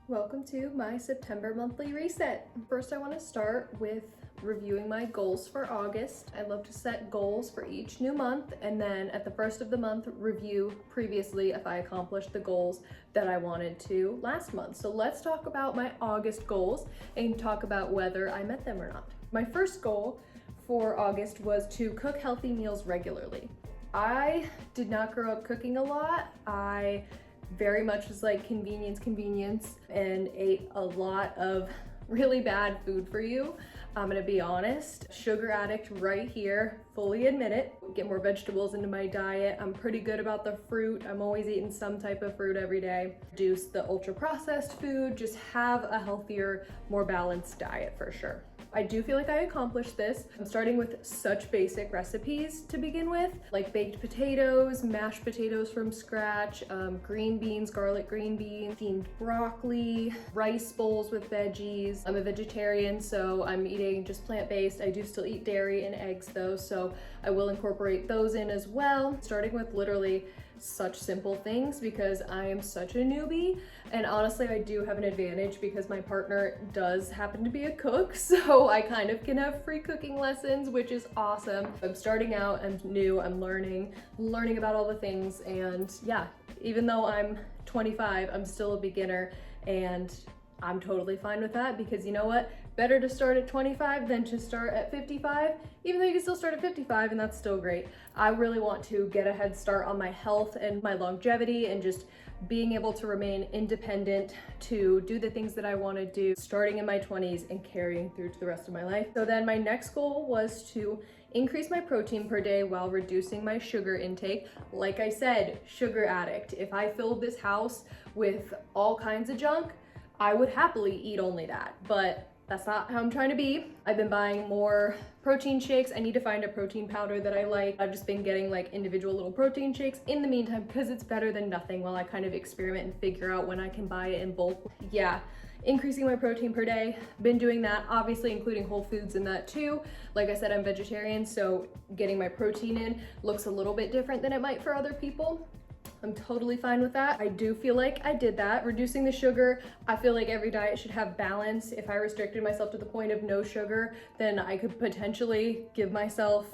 Welcome to my September monthly reset. First, I want to start with reviewing my goals for August. I love to set goals for each new month, and then at the first of the month, review previously if I accomplished the goals that I wanted to last month. So let's talk about my August goals and talk about whether I met them or not. My first goal for August was to cook healthy meals regularly. I did not grow up cooking a lot. I very much was like convenience, and ate a lot of really bad food for you. I'm gonna be honest, sugar addict right here, fully admit it. Get more vegetables into my diet. I'm pretty good about the fruit. I'm always eating some type of fruit every day. Reduce the ultra processed food, just have a healthier, more balanced diet for sure. I do feel like I accomplished this. I'm starting with such basic recipes to begin with, like baked potatoes, mashed potatoes from scratch, green beans, garlic green beans, steamed broccoli, rice bowls with veggies. I'm a vegetarian, so I'm eating just plant-based. I do still eat dairy and eggs though, so I will incorporate those in as well. Starting with literally such simple things because I am such a newbie, and honestly I do have an advantage because my partner does happen to be a cook, so I kind of can have free cooking lessons, which is awesome. I'm starting out, I'm new, I'm learning about all the things, and yeah, even though I'm 25, I'm still a beginner, and I'm totally fine with that because you know what? Better to start at 25 than to start at 55, even though you can still start at 55 and that's still great. I really want to get a head start on my health and my longevity and just being able to remain independent to do the things that I want to do starting in my 20s and carrying through to the rest of my life. So then my next goal was to increase my protein per day while reducing my sugar intake. Like I said, sugar addict. If I filled this house with all kinds of junk, I would happily eat only that, but that's not how I'm trying to be. I've been buying more protein shakes. I need to find a protein powder that I like. I've just been getting like individual little protein shakes in the meantime because it's better than nothing while I kind of experiment and figure out when I can buy it in bulk. Yeah, increasing my protein per day. Been doing that, obviously including whole foods in that too. Like I said, I'm vegetarian, so getting my protein in looks a little bit different than it might for other people. I'm totally fine with that. I do feel like I did that. Reducing the sugar, I feel like every diet should have balance. If I restricted myself to the point of no sugar, then I could potentially give myself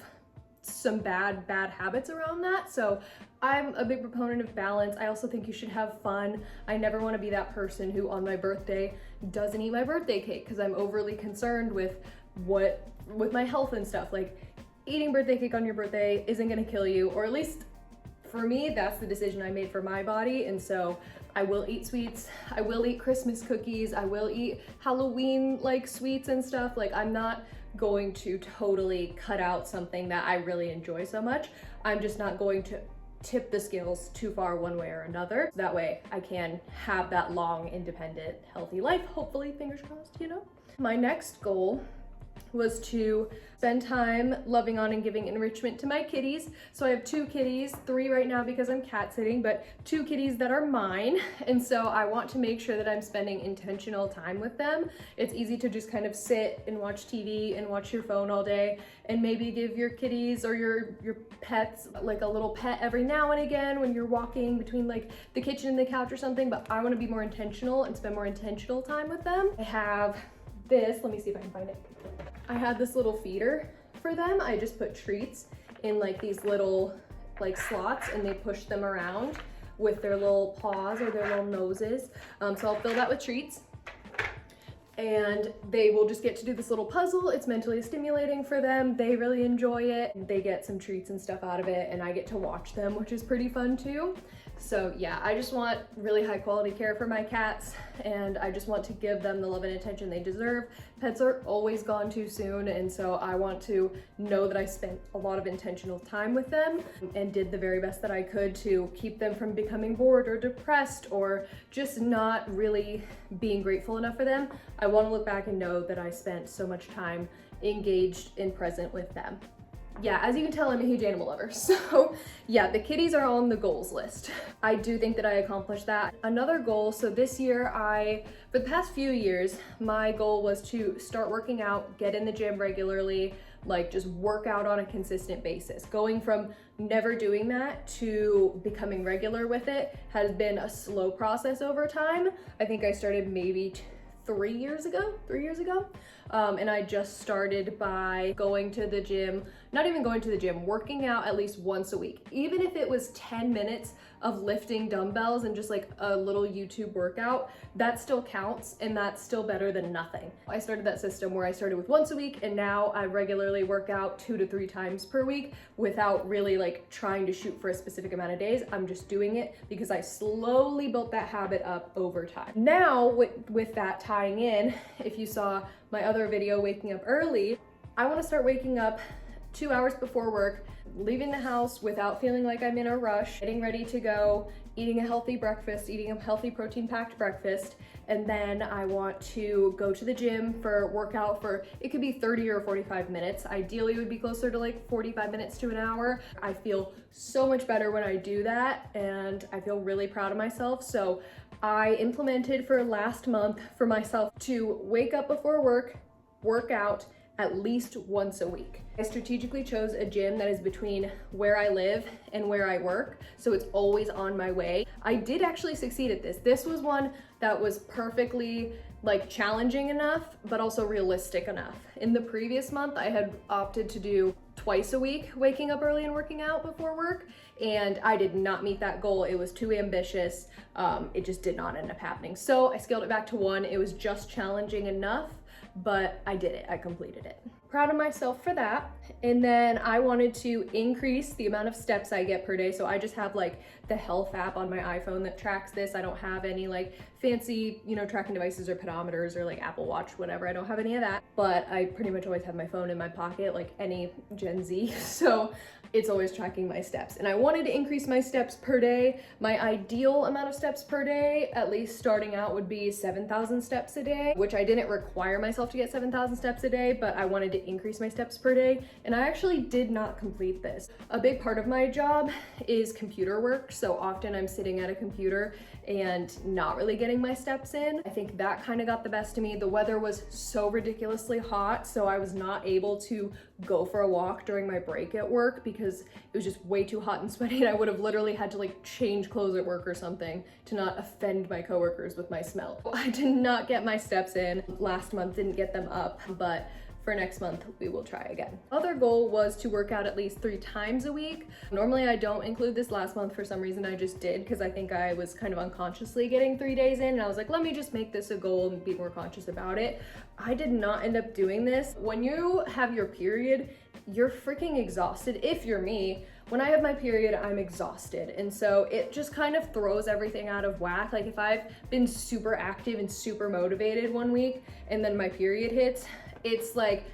some bad habits around that. So I'm a big proponent of balance. I also think you should have fun. I never want to be that person who on my birthday doesn't eat my birthday cake because I'm overly concerned with my health and stuff. Like, eating birthday cake on your birthday isn't going to kill you, or at least for me, that's the decision I made for my body, and so I will eat sweets, I will eat Christmas cookies, I will eat Halloween like sweets and stuff. Like, I'm not going to totally cut out something that I really enjoy so much. I'm just not going to tip the scales too far one way or another. That way I can have that long, independent, healthy life, hopefully, fingers crossed, you know? My next goal was to spend time loving on and giving enrichment to my kitties. So I have 2 kitties, 3 right now because I'm cat sitting, but 2 kitties that are mine. And so I want to make sure that I'm spending intentional time with them. It's easy to just kind of sit and watch TV and watch your phone all day, and maybe give your kitties or your pets like a little pet every now and again when you're walking between like the kitchen and the couch or something. But I want to be more intentional and spend more intentional time with them. I have this, let me see if I can find it. I had this little feeder for them. I just put treats in like these little like slots, and they push them around with their little paws or their little noses. So I'll fill that with treats, and they will just get to do this little puzzle. It's mentally stimulating for them. They really enjoy it. They get some treats and stuff out of it, and I get to watch them, which is pretty fun too. So yeah, I just want really high quality care for my cats, and I just want to give them the love and attention they deserve. Pets are always gone too soon, and so I want to know that I spent a lot of intentional time with them and did the very best that I could to keep them from becoming bored or depressed or just not really being grateful enough for them. I want to look back and know that I spent so much time engaged and present with them. Yeah, as you can tell, I'm a huge animal lover. So yeah, the kitties are on the goals list. I do think that I accomplished that. Another goal, so this year for the past few years, my goal was to start working out, get in the gym regularly, like just work out on a consistent basis. Going from never doing that to becoming regular with it has been a slow process over time. I think I started maybe 3 years ago, and I just started by going to the gym, not even going to the gym, working out at least once a week. Even if it was 10 minutes of lifting dumbbells and just like a little YouTube workout, that still counts, and that's still better than nothing. I started that system where I started with once a week, and now I regularly work out 2 to 3 times per week without really like trying to shoot for a specific amount of days. I'm just doing it because I slowly built that habit up over time. Now with that tying in, if you saw my other video, waking up early, I want to start waking up 2 hours before work, leaving the house without feeling like I'm in a rush, getting ready to go, eating a healthy breakfast, eating a healthy protein-packed breakfast, and then I want to go to the gym for workout for, it could be 30 or 45 minutes. Ideally, it would be closer to like 45 minutes to an hour. I feel so much better when I do that, and I feel really proud of myself. So I implemented for last month for myself to wake up before work out at least once a week. I strategically chose a gym that is between where I live and where I work, so it's always on my way. I did actually succeed at this. This was one that was perfectly like challenging enough, but also realistic enough. In the previous month, I had opted to do twice a week, waking up early and working out before work, and I did not meet that goal. It was too ambitious. It just did not end up happening. So I scaled it back to 1. It was just challenging enough, but I did it, I completed it. Proud of myself for that. And then I wanted to increase the amount of steps I get per day. So I just have like the health app on my iPhone that tracks this. I don't have any like fancy, tracking devices or pedometers or like Apple Watch, whatever. I don't have any of that, but I pretty much always have my phone in my pocket like any Gen Z. So it's always tracking my steps. And I wanted to increase my steps per day. My ideal amount of steps per day, at least starting out, would be 7,000 steps a day, which I didn't require myself to get 7,000 steps a day, but I wanted to increase my steps per day. And I actually did not complete this. A big part of my job is computer work. So often I'm sitting at a computer and not really getting my steps in. I think that kind of got the best of me. The weather was so ridiculously hot, so I was not able to go for a walk during my break at work because it was just way too hot and sweaty, and I would have literally had to like change clothes at work or something to not offend my coworkers with my smell. I did not get my steps in last month, didn't get them up, but for next month, we will try again. Other goal was to work out at least 3 times a week. Normally I don't include this. Last month for some reason I just did because I think I was kind of unconsciously getting 3 days in, and I was like, let me just make this a goal and be more conscious about it. I did not end up doing this. When you have your period, you're freaking exhausted. If you're me, when I have my period, I'm exhausted. And so it just kind of throws everything out of whack. Like if I've been super active and super motivated one week and then my period hits, it's like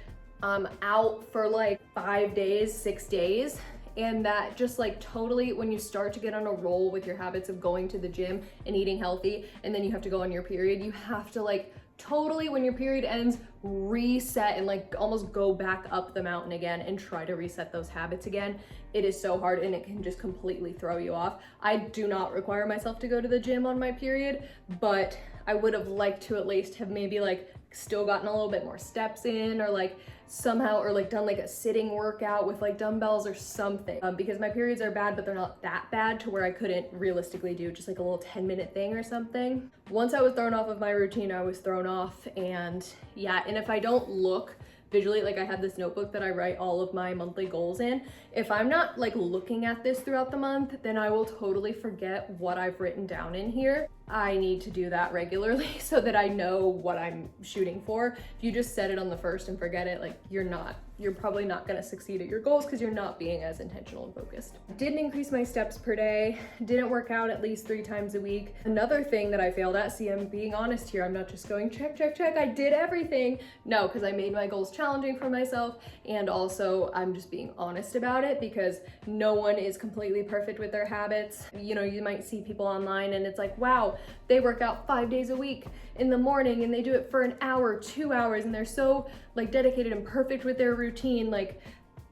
I'm out for like 5 days, 6 days. And that just like totally, when you start to get on a roll with your habits of going to the gym and eating healthy, and then you have to go on your period, you have to like totally, when your period ends, reset and like almost go back up the mountain again and try to reset those habits again. It is so hard, and it can just completely throw you off. I do not require myself to go to the gym on my period, but I would have liked to at least have maybe like still gotten a little bit more steps in, or like somehow, or like done like a sitting workout with like dumbbells or something, because my periods are bad, but they're not that bad to where I couldn't realistically do just like a little 10-minute thing or something. Once I was thrown off of my routine, I was thrown off. And yeah, and if I don't look visually, like I have this notebook that I write all of my monthly goals in. If I'm not like looking at this throughout the month, then I will totally forget what I've written down in here. I need to do that regularly so that I know what I'm shooting for. If you just set it on the first and forget it, like you're probably not gonna succeed at your goals because you're not being as intentional and focused. Didn't increase my steps per day, didn't work out at least 3 times a week. Another thing that I failed at, see, I'm being honest here, I'm not just going check, check, check, I did everything. No, because I made my goals challenging for myself, and also I'm just being honest about it because no one is completely perfect with their habits. You might see people online and it's like, wow, they work out 5 days a week in the morning and they do it for an hour, 2 hours, and they're so like dedicated and perfect with their routine, like,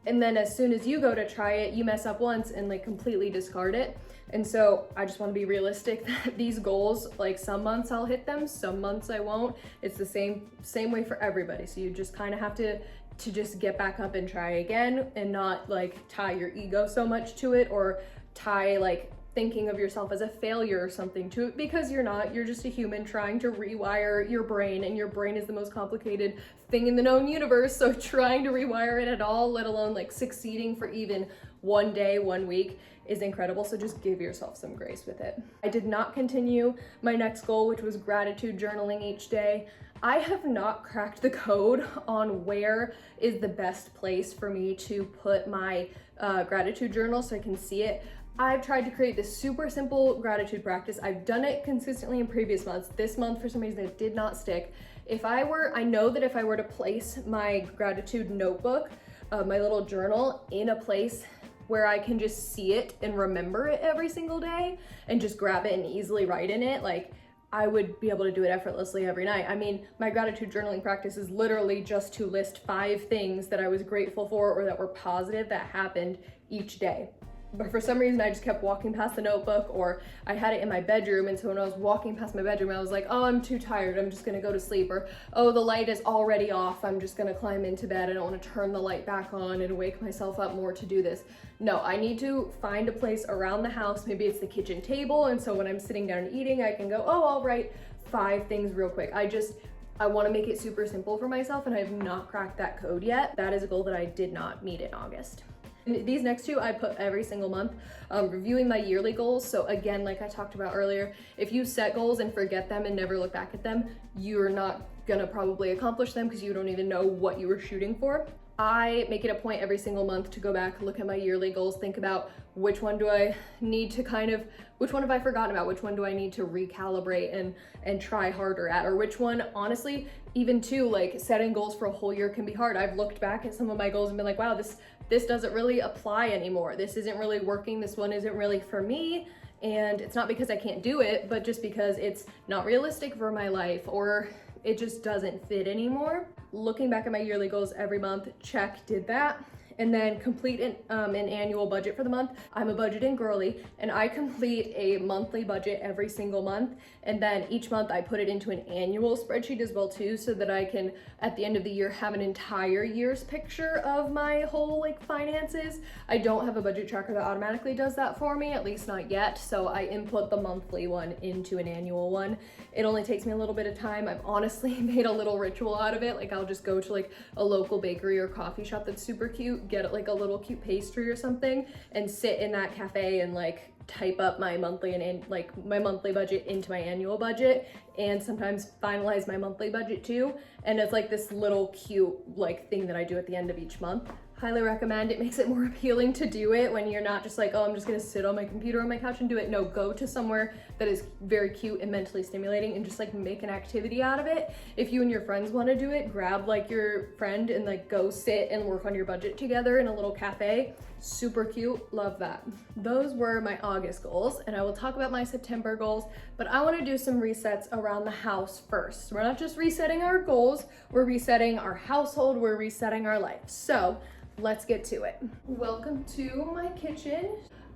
and then as soon as you go to try it, you mess up once and like completely discard it. And so I just want to be realistic that these goals, like some months I'll hit them, some months I won't. It's the same way for everybody. So you just kind of have to to just get back up and try again, and not like tie your ego so much to it, or tie like thinking of yourself as a failure or something to it, because you're not. You're just a human trying to rewire your brain, and your brain is the most complicated thing in the known universe. So trying to rewire it at all, let alone like succeeding for even one day, 1 week, is incredible. So just give yourself some grace with it. I did not continue my next goal, which was gratitude journaling each day. I have not cracked the code on where is the best place for me to put my gratitude journal so I can see it. I've tried to create this super simple gratitude practice. I've done it consistently in previous months. This month, for some reason, it did not stick. I know that if I were to place my gratitude notebook, my little journal, in a place where I can just see it and remember it every single day and just grab it and easily write in it, like, I would be able to do it effortlessly every night. I mean, my gratitude journaling practice is literally just to list 5 things that I was grateful for or that were positive that happened each day. But for some reason, I just kept walking past the notebook, or I had it in my bedroom. And so when I was walking past my bedroom, I was like, oh, I'm too tired, I'm just gonna go to sleep. Or, oh, the light is already off, I'm just gonna climb into bed. I don't wanna turn the light back on and wake myself up more to do this. No, I need to find a place around the house. Maybe it's the kitchen table. And so when I'm sitting down and eating, I can go, oh, I'll write 5 things real quick. I wanna make it super simple for myself, and I have not cracked that code yet. That is a goal that I did not meet in August. These next 2 I put every single month, reviewing my yearly goals. So again, like I talked about earlier, if you set goals and forget them and never look back at them, you're not gonna probably accomplish them because you don't even know what you were shooting for. I make it a point every single month to go back, look at my yearly goals, think about which one do I need to which one have I forgotten about? Which one do I need to recalibrate and try harder at? Or which one, honestly, even too, like setting goals for a whole year can be hard. I've looked back at some of my goals and been like, wow, this doesn't really apply anymore. This isn't really working. This one isn't really for me. And it's not because I can't do it, but just because it's not realistic for my life, or it just doesn't fit anymore. Looking back at my yearly goals every month, check, did that. And then complete an annual budget for the month. I'm a budgeting girly, and I complete a monthly budget every single month. And then each month I put it into an annual spreadsheet as well too, so that I can, at the end of the year, have an entire year's picture of my whole like finances. I don't have a budget tracker that automatically does that for me, at least not yet. So I input the monthly one into an annual one. It only takes me a little bit of time. I've honestly made a little ritual out of it. Like I'll just go to like a local bakery or coffee shop that's super cute, get like a little cute pastry or something, and sit in that cafe and like type up my monthly and like my monthly budget into my annual budget, and sometimes finalize my monthly budget too. And it's like this little cute like thing that I do at the end of each month. Highly recommend. It makes it more appealing to do it when you're not just like, oh, I'm just gonna sit on my computer on my couch and do it. No, go to somewhere that is very cute and mentally stimulating and just like make an activity out of it. If you and your friends wanna do it, grab like your friend and like go sit and work on your budget together in a little cafe. Super cute, love that. Those were my August goals, and I will talk about my September goals, but I wanna do some resets around the house first. We're not just resetting our goals, we're resetting our household, we're resetting our life. So let's get to it. Welcome to my kitchen.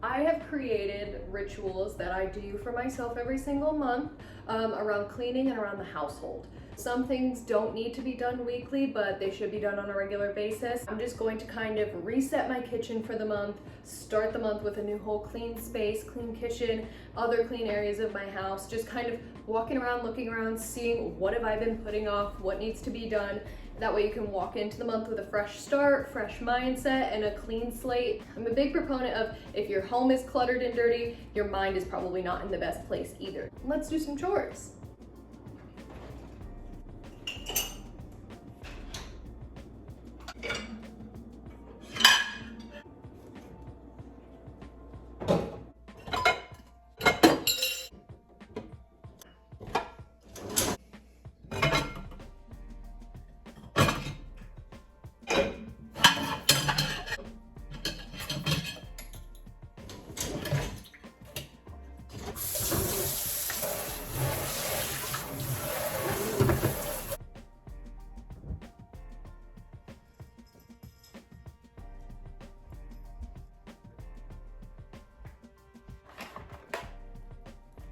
I have created rituals that I do for myself every single month around cleaning and around the household. Some things don't need to be done weekly, but they should be done on a regular basis. I'm just going to kind of reset my kitchen for the month, start the month with a new whole clean space, clean kitchen, other clean areas of my house, just kind of walking around, looking around, seeing what have I been putting off, what needs to be done. That way you can walk into the month with a fresh start, fresh mindset, and a clean slate. I'm a big proponent of if your home is cluttered and dirty, your mind is probably not in the best place either. Let's do some chores.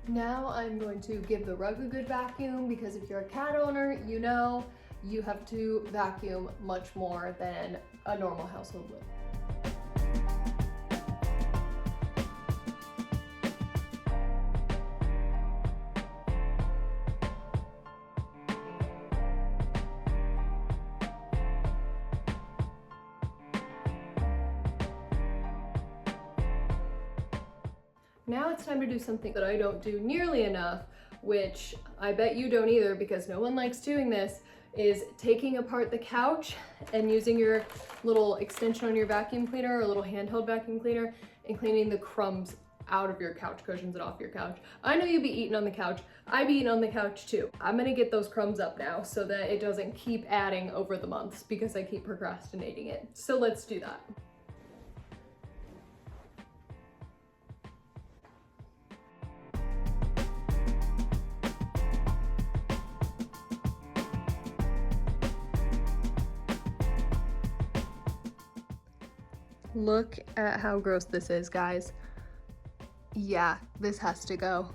Now I'm going to give the rug a good vacuum, because if you're a cat owner, you know you have to vacuum much more than a normal household would. Now it's time to do something that I don't do nearly enough, which I bet you don't either because no one likes doing this, is taking apart the couch and using your little extension on your vacuum cleaner or little handheld vacuum cleaner and cleaning the crumbs out of your couch cushions and off your couch. I know you'd be eating on the couch. I be eating on the couch too. I'm gonna get those crumbs up now so that it doesn't keep adding over the months because I keep procrastinating it. So let's do that. Look at how gross this is, guys. Yeah, this has to go.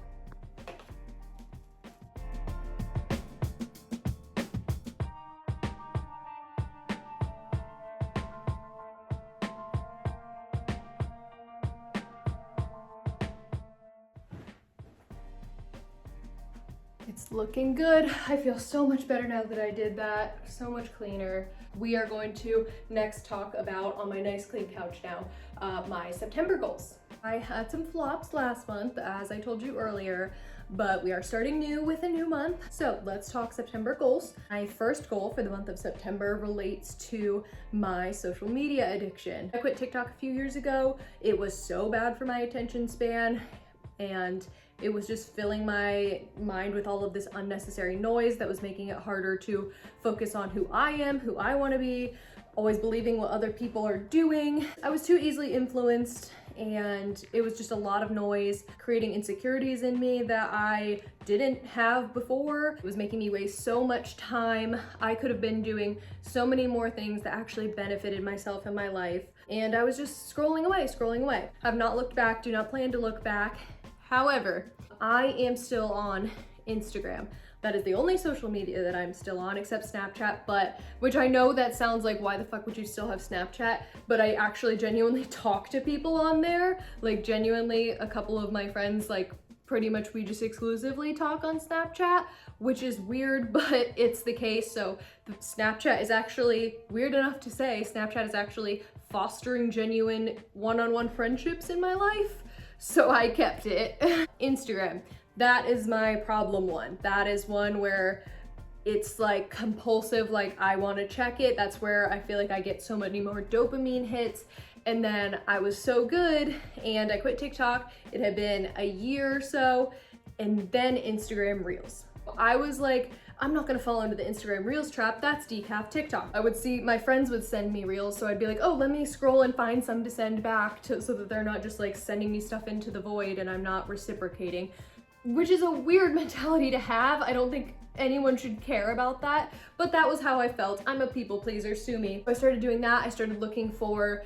It's looking good. I feel so much better now that I did that. So much cleaner. We are going to next talk about, on my nice clean couch now, my September goals. I had some flops last month, as I told you earlier, but we are starting new with a new month. So let's talk September goals. My first goal for the month of September relates to my social media addiction. I quit TikTok a few years ago. It was so bad for my attention span, and it was just filling my mind with all of this unnecessary noise that was making it harder to focus on who I am, who I want to be, always believing what other people are doing. I was too easily influenced, and it was just a lot of noise, creating insecurities in me that I didn't have before. It was making me waste so much time. I could have been doing so many more things that actually benefited myself and my life. And I was just scrolling away. I've not looked back, do not plan to look back. However, I am still on Instagram. That is the only social media that I'm still on, except Snapchat, but which I know that sounds like, why the fuck would you still have Snapchat? But I actually genuinely talk to people on there. Like, genuinely, a couple of my friends, like, pretty much we just exclusively talk on Snapchat, which is weird, but it's the case. So Snapchat is actually, weird enough to say, Snapchat is actually fostering genuine one-on-one friendships in my life. So I kept it. Instagram, that is my problem one. That is one where it's like compulsive, like I want to check it. That's where I feel like I get so many more dopamine hits. And then I was so good and I quit TikTok. It had been a year or so, and then Instagram Reels. I was like, I'm not gonna fall into the Instagram Reels trap, that's decaf TikTok. I would see, my friends would send me Reels, so I'd be like, oh, let me scroll and find some to send back so that they're not just like sending me stuff into the void and I'm not reciprocating, which is a weird mentality to have. I don't think anyone should care about that, but that was how I felt. I'm a people pleaser, sue me. I started doing that. I started looking for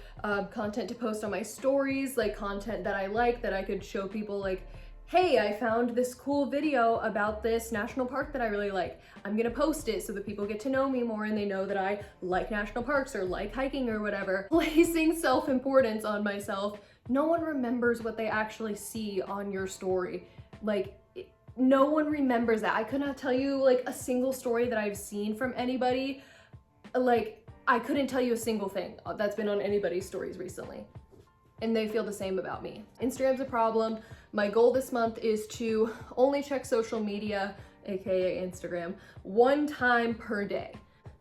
content to post on my stories, like content that I like, that I could show people, like, hey, I found this cool video about this national park that I really like. I'm gonna post it so that people get to know me more and they know that I like national parks or like hiking or whatever. Placing self-importance on myself. No one remembers what they actually see on your story. Like, no one remembers that. I could not tell you like a single story that I've seen from anybody. Like, I couldn't tell you a single thing that's been on anybody's stories recently. And they feel the same about me. Instagram's a problem. My goal this month is to only check social media, aka Instagram, 1 time per day.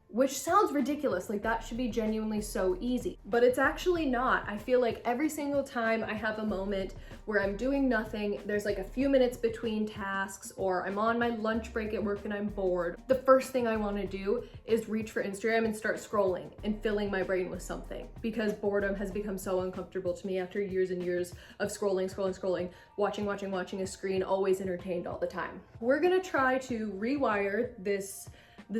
Which sounds ridiculous, like that should be genuinely so easy, but it's actually not. I feel like every single time I have a moment where I'm doing nothing, there's like a few minutes between tasks, or I'm on my lunch break at work and I'm bored, the first thing I want to do is reach for Instagram and start scrolling and filling my brain with something, because boredom has become so uncomfortable to me after years and years of scrolling, watching a screen, always entertained all the time. We're gonna try to rewire this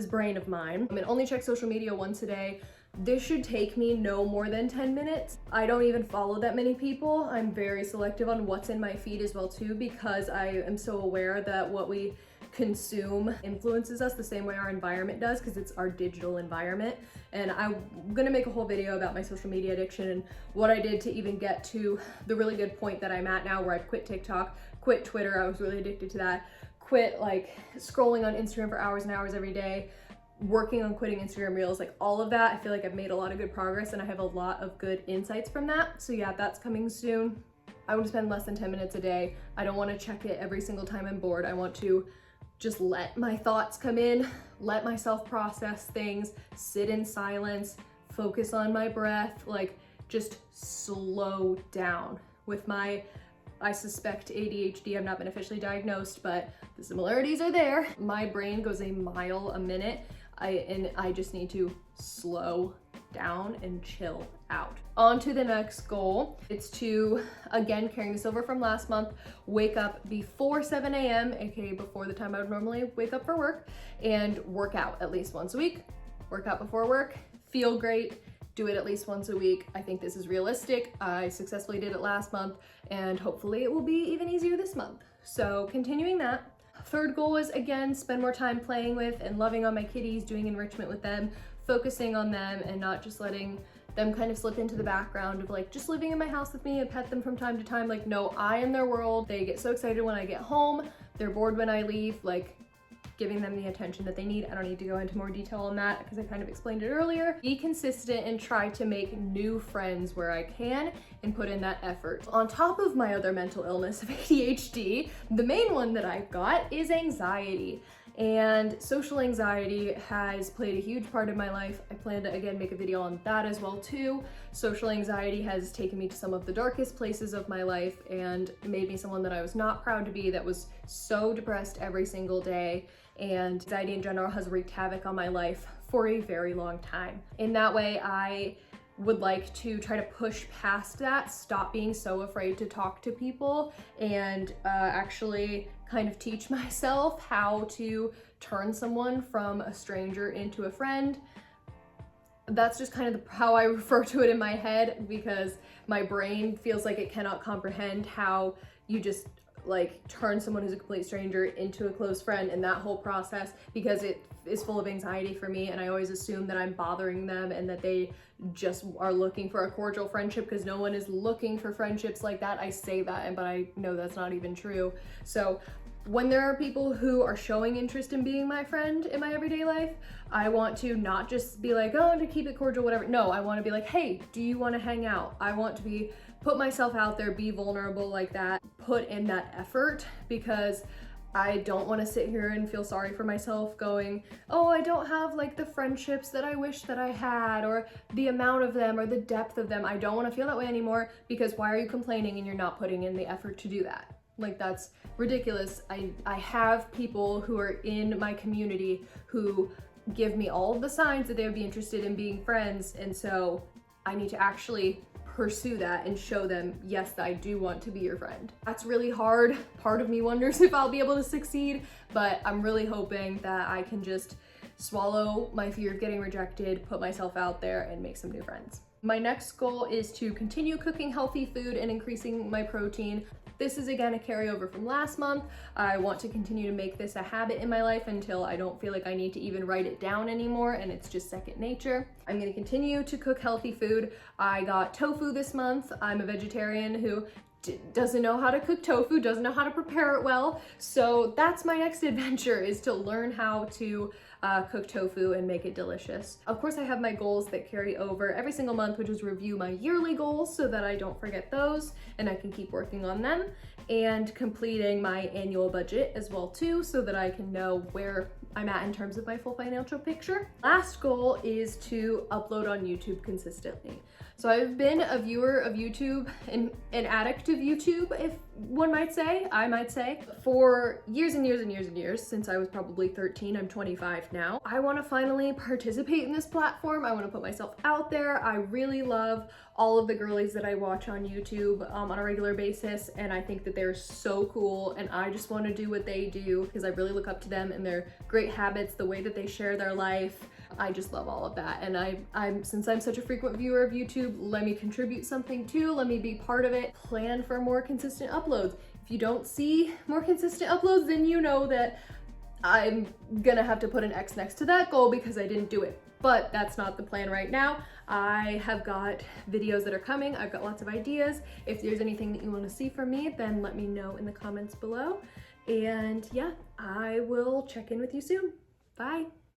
brain of mine and only check social media once a day. This should take me no more than 10 minutes. I don't even follow that many people. I'm very selective on what's in my feed as well too, because I am so aware that what we consume influences us the same way our environment does, because it's our digital environment. And I'm gonna make a whole video about my social media addiction and what I did to even get to the really good point that I'm at now, where I've quit TikTok, quit Twitter. I was really addicted to that. Quit like scrolling on Instagram for hours and hours every day, working on quitting Instagram Reels, like all of that. I feel like I've made a lot of good progress and I have a lot of good insights from that. So yeah, that's coming soon. I want to spend less than 10 minutes a day. I don't want to check it every single time I'm bored. I want to just let my thoughts come in, let myself process things, sit in silence, focus on my breath, like just slow down. With my, I suspect ADHD, I've not been officially diagnosed, but the similarities are there. My brain goes a mile a minute, and I just need to slow down and chill out. On to the next goal. It's to, again, carrying this over from last month, wake up before 7 a.m., aka before the time I would normally wake up for work, and work out at least once a week. Work out before work, feel great, do it at least once a week. I think this is realistic. I successfully did it last month, and hopefully it will be even easier this month. So continuing that. Third goal is, again, spend more time playing with and loving on my kitties, doing enrichment with them, focusing on them and not just letting them kind of slip into the background of like just living in my house with me and pet them from time to time. Like, no, I am their world. They get so excited when I get home. They're bored when I leave, like giving them the attention that they need. I don't need to go into more detail on that because I kind of explained it earlier. Be consistent and try to make new friends where I can and put in that effort. On top of my other mental illness of ADHD, the main one that I've got is anxiety. And social anxiety has played a huge part of my life. I plan to, again, make a video on that as well too. Social anxiety has taken me to some of the darkest places of my life and made me someone that I was not proud to be, that was so depressed every single day. And anxiety in general has wreaked havoc on my life for a very long time. In that way, I would like to try to push past that, stop being so afraid to talk to people, and actually kind of teach myself how to turn someone from a stranger into a friend. That's just kind of how I refer to it in my head, because my brain feels like it cannot comprehend how you just like turn someone who's a complete stranger into a close friend, and that whole process, because it is full of anxiety for me, and I always assume that I'm bothering them and that they just are looking for a cordial friendship, because no one is looking for friendships like that. I say that, but I know that's not even true. So when there are people who are showing interest in being my friend in my everyday life, I want to not just be like, oh, to keep it cordial, whatever. No, I want to be like, hey, do you want to hang out? I want to put myself out there, be vulnerable like that, put in that effort, because I don't want to sit here and feel sorry for myself going, oh, I don't have like the friendships that I wish that I had, or the amount of them, or the depth of them. I don't want to feel that way anymore, because why are you complaining and you're not putting in the effort to do that? Like, that's ridiculous. I have people who are in my community who give me all of the signs that they would be interested in being friends, and so I need to actually pursue that and show them, yes, I do want to be your friend. That's really hard. Part of me wonders if I'll be able to succeed, but I'm really hoping that I can just swallow my fear of getting rejected, put myself out there, and make some new friends. My next goal is to continue cooking healthy food and increasing my protein. This is, again, a carryover from last month. I want to continue to make this a habit in my life until I don't feel like I need to even write it down anymore and it's just second nature. I'm gonna continue to cook healthy food. I got tofu this month. I'm a vegetarian who doesn't know how to cook tofu, doesn't know how to prepare it well. So that's my next adventure, is to learn how to cook tofu and make it delicious. Of course, I have my goals that carry over every single month, which is review my yearly goals so that I don't forget those and I can keep working on them, and completing my annual budget as well too, so that I can know where I'm at in terms of my full financial picture. Last goal is to upload on YouTube consistently. So I've been a viewer of YouTube, an addict of YouTube, if one might say, I might say, for years and years and years and years, since I was probably 13. I'm 25 now. I want to finally participate in this platform. I want to put myself out there. I really love all of the girlies that I watch on YouTube on a regular basis, and I think that they're so cool, and I just want to do what they do because I really look up to them and their great habits, the way that they share their life. I just love all of that, and since I'm such a frequent viewer of YouTube, let me contribute something too. Let me be part of it. Plan for more consistent uploads. If you don't see more consistent uploads, then you know that I'm gonna have to put an X next to that goal because I didn't do it. But that's not the plan right now. I have got videos that are coming. I've got lots of ideas. If there's anything that you want to see from me, then let me know in the comments below. And yeah, I will check in with you soon. Bye.